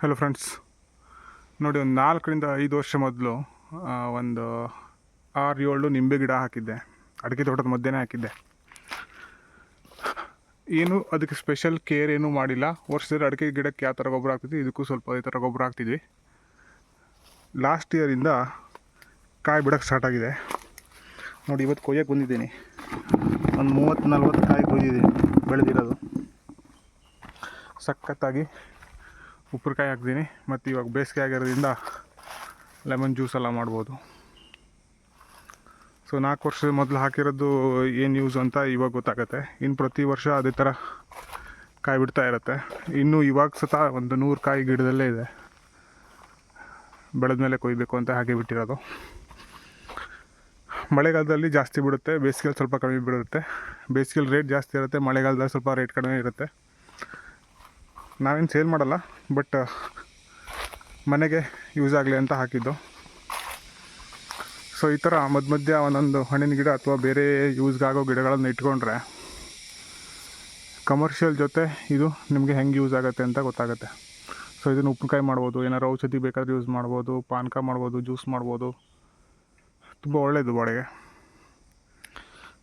Hello friends, ನೋಡಿ ಒಂದು 4-5 ವರ್ಷ ಮೊದಲು ಒಂದು 6-7 ನಿಂಬೆ ಗಿಡ ಹಾಕಿದ್ದೆ. ಅಡಿಕೆ ತೋಟದ ಮಧ್ಯೆನೇ ಹಾಕಿದ್ದೆ. ಏನು ಅದಕ್ಕೆ ಸ್ಪೆಷಲ್ ಕೇರ್ ಏನೂ ಮಾಡಿಲ್ಲ. ವರ್ಷದಲ್ಲಿ ಅಡಿಕೆ ಗಿಡಕ್ಕೆ ಯಾವ ಥರ ಗೊಬ್ಬರ ಹಾಕ್ತಿದ್ವಿ, ಇದಕ್ಕೂ ಸ್ವಲ್ಪ ಈ ಥರ ಗೊಬ್ಬರ ಹಾಕ್ತಿದ್ವಿ. ಲಾಸ್ಟ್ ಇಯರಿಂದ ಕಾಯಿ ಬಿಡೋಕ್ಕೆ ಸ್ಟಾರ್ಟ್ ಆಗಿದೆ. ನೋಡಿ, ಇವತ್ತು ಕೊಯ್ಯಕ್ಕೆ ಬಂದಿದ್ದೀನಿ. ಒಂದು 30-40 ಕಾಯಿ ಕೊಯ್ದಿದ್ದೀನಿ, ಬೆಳೆದಿರೋದು. ಸಖತ್ತಾಗಿ ಉಪ್ಪಿನಕಾಯಿ ಹಾಕ್ತೀನಿ. ಮತ್ತು ಇವಾಗ ಬೇಸಿಗೆ ಆಗಿರೋದ್ರಿಂದ ಲೆಮನ್ ಜ್ಯೂಸ್ ಎಲ್ಲ ಮಾಡ್ಬೋದು. ಸೊ 4 ವರ್ಷದ ಮೊದಲು ಹಾಕಿರೋದು ಏನು ಯೂಸ್ ಅಂತ ಇವಾಗ ಗೊತ್ತಾಗುತ್ತೆ. ಇನ್ನು ಪ್ರತಿ ವರ್ಷ ಅದೇ ಥರ ಕಾಯಿ ಬಿಡ್ತಾ ಇರುತ್ತೆ. ಇನ್ನು ಇವಾಗ ಸತ ಒಂದು 100 ಕಾಯಿ ಗಿಡದಲ್ಲೇ ಇದೆ. ಬೆಳೆದ ಮೇಲೆ ಕೊಯ್ಬೇಕು ಅಂತ ಹಾಗೆ ಬಿಟ್ಟಿರೋದು. ಮಳೆಗಾಲದಲ್ಲಿ ಜಾಸ್ತಿ ಬಿಡುತ್ತೆ, ಬೇಸಿಗೆಯಲ್ಲಿ ಸ್ವಲ್ಪ ಕಡಿಮೆ ಬಿಡುತ್ತೆ. ಬೇಸಿಗೆಯಲ್ಲಿ ರೇಟ್ ಜಾಸ್ತಿ ಇರುತ್ತೆ, ಮಳೆಗಾಲದಲ್ಲಿ ಸ್ವಲ್ಪ ರೇಟ್ ಕಡಿಮೆ ಇರುತ್ತೆ. ನಾವೇನು ಸೇಲ್ ಮಾಡಲ್ಲ, ಬಟ್ ಮನೆಗೆ ಯೂಸ್ ಆಗಲಿ ಅಂತ ಹಾಕಿದ್ದು. ಸೊ ಈ ಥರ ಮಧ್ಯ ಒಂದೊಂದು ಹಣ್ಣಿನ ಗಿಡ ಅಥವಾ ಬೇರೆ ಯೂಸ್ಗಾಗೋ ಗಿಡಗಳನ್ನು ಇಟ್ಕೊಂಡ್ರೆ ಕಮರ್ಷಿಯಲ್ ಜೊತೆ ಇದು ನಿಮಗೆ ಹೆಂಗೆ ಯೂಸ್ ಆಗುತ್ತೆ ಅಂತ ಗೊತ್ತಾಗುತ್ತೆ. ಸೊ ಇದನ್ನು ಉಪ್ಪಿನಕಾಯಿ ಮಾಡ್ಬೋದು, ಏನಾರು ಔಷಧಿ ಬೇಕಾದರೆ ಯೂಸ್ ಮಾಡ್ಬೋದು, ಪಾನಕ ಮಾಡ್ಬೋದು, ಜ್ಯೂಸ್ ಮಾಡ್ಬೋದು. ತುಂಬ ಒಳ್ಳೆಯದು ಬಾಡಿಗೆ.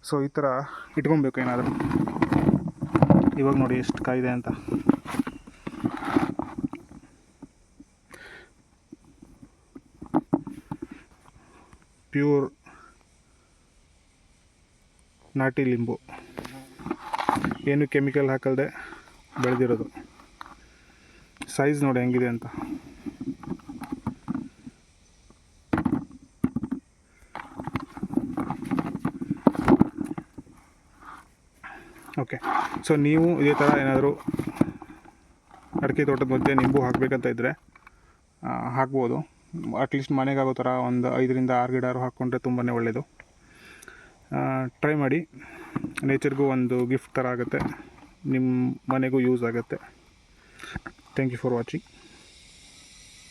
ಸೊ ಈ ಥರ ಇಟ್ಕೊಬೇಕು ಏನಾದರೂ. ಇವಾಗ ನೋಡಿ ಎಷ್ಟು ಕಾಯಿದೆ ಅಂತ. ಪ್ಯೂರ್ ನಾಟಿ ಲಿಂಬು, ಏನು ಕೆಮಿಕಲ್ ಹಾಕಲ್ದೆ ಬೆಳೆದಿರೋದು. ಸೈಜ್ ನೋಡಿ ಹೆಂಗಿದೆ ಅಂತ. ಓಕೆ, ಸೊ ನೀವು ಇದೇ ಥರ ಏನಾದರೂ ಅಡಿಕೆ ತೋಟದ ಮಧ್ಯೆ ನಿಂಬು ಹಾಕಬೇಕಂತ ಇದ್ದರೆ ಹಾಕ್ಬೋದು. ಅಟ್ಲೀಸ್ಟ್ ಮನೆಗಾಗೋ ಥರ ಒಂದು 5-6 ಗಿಡ ಹಾಕ್ಕೊಂಡ್ರೆ ತುಂಬಾ ಒಳ್ಳೆಯದು. ಟ್ರೈ ಮಾಡಿ. ನೇಚರ್ಗೂ ಒಂದು ಗಿಫ್ಟ್ ಥರ ಆಗುತ್ತೆ, ನಿಮ್ಮ ಮನೆಗೂ ಯೂಸ್ ಆಗುತ್ತೆ. Thank you for watching.